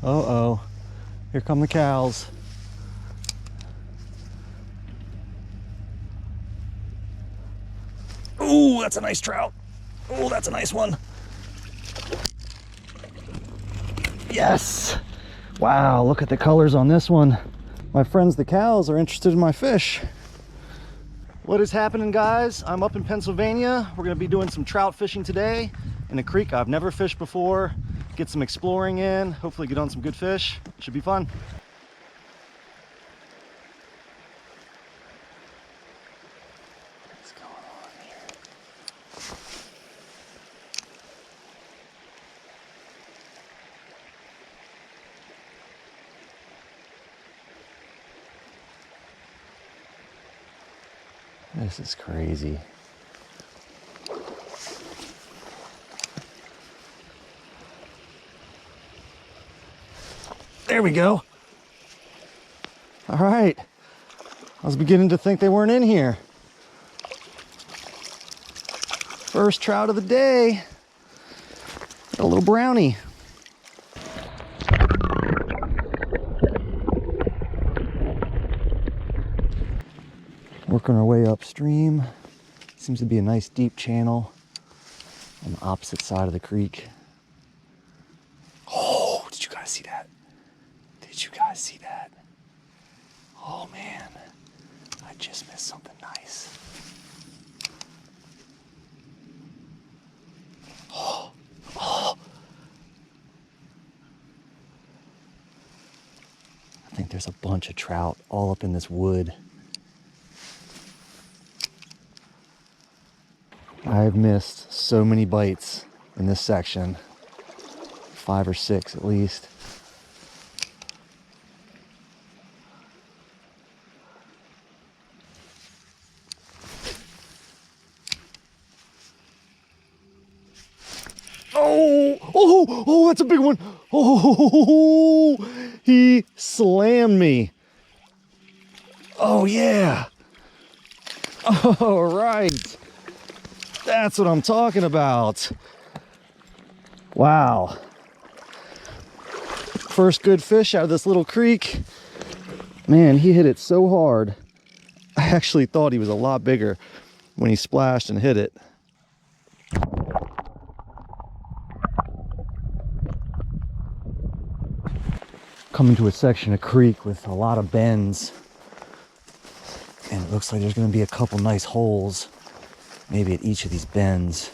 Uh-oh. Here come the cows. Ooh, that's a nice trout. Oh, that's a nice one. Yes. Wow, look at the colors on this one. My friends, the cows, are interested in my fish. What is happening, guys? I'm up in Pennsylvania. We're gonna be doing some trout fishing today in a creek I've never fished before. Get some exploring in, hopefully get on some good fish. Should be fun. What's going on here? This is crazy. There we go. All right. I was beginning to think they weren't in here. First trout of the day. Got a little brownie. Working our way upstream. Seems to be a nice deep channel on the opposite side of the creek. Oh, did you guys see that? Did you guys see that? Oh man, I just missed something nice. Oh, oh. I think there's a bunch of trout all up in this wood. I've missed so many bites in this section, 5 or 6 at least. Oh, oh, oh, that's a big one. Oh, he slammed me. Oh yeah. All right. That's what I'm talking about. Wow. First good fish out of this little creek. Man, he hit it so hard. I actually thought he was a lot bigger when he splashed and hit it. Coming to a section of creek with a lot of bends. And it looks like there's gonna be a couple nice holes. Maybe at each of these bends.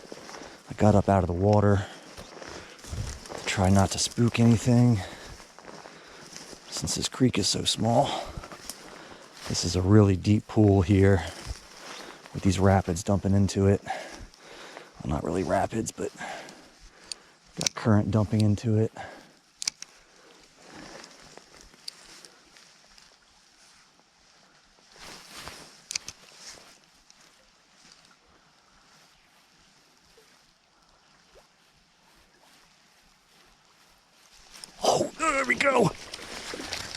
I got up out of the water to try not to spook anything. Since this creek is so small, this is a really deep pool here with these rapids dumping into it. Well, not really rapids, but got current dumping into it. Oh, there we go.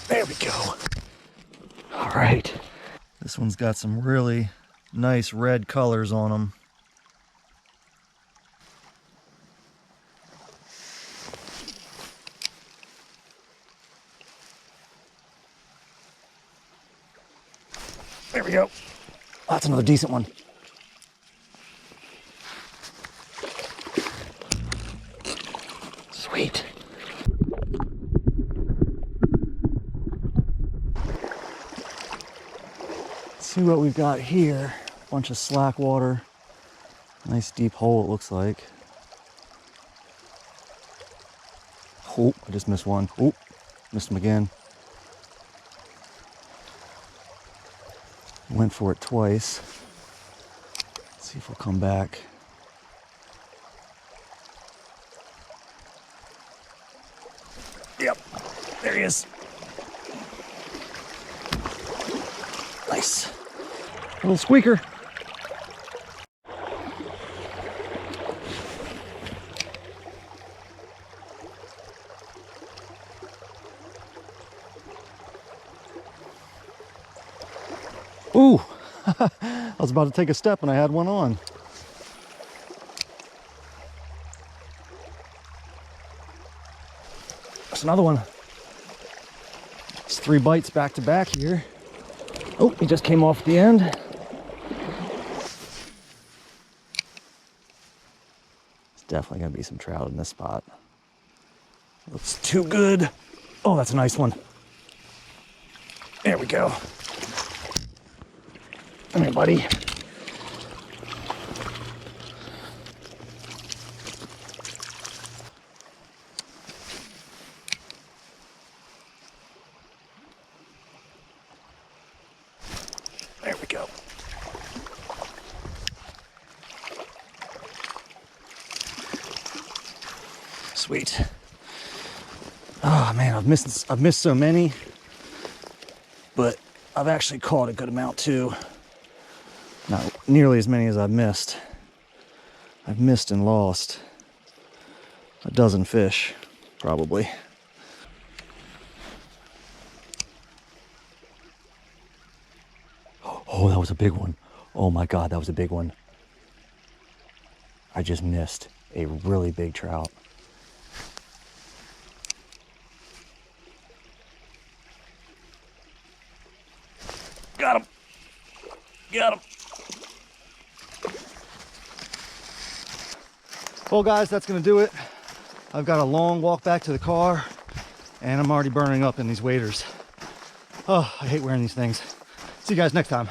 There we go. All right. This one's got some really nice red colors on them. There we go. Oh, that's another decent one. Sweet. See what we've got here. Bunch of slack water. Nice deep hole it looks like. Oh, I just missed one. Oh, missed him again. Went for it twice. Let's see if he'll come back. Yep, there he is. Nice. Little squeaker. Ooh, I was about to take a step and I had one on. There's another one. It's 3 bites back to back here. Oh, he just came off the end. It's definitely gonna be some trout in this spot. Looks too good. Oh, that's a nice one. There we go. Come here, buddy. There we go. Sweet. Oh man, I've missed so many, but I've actually caught a good amount too. Not nearly as many as I've missed. I've missed and lost a dozen fish, probably. Oh, that was a big one. Oh my God, that was a big one. I just missed a really big trout. Got him. Got him. Well, guys, that's going to do it. I've got a long walk back to the car, and I'm already burning up in these waders. Oh, I hate wearing these things. See you guys next time.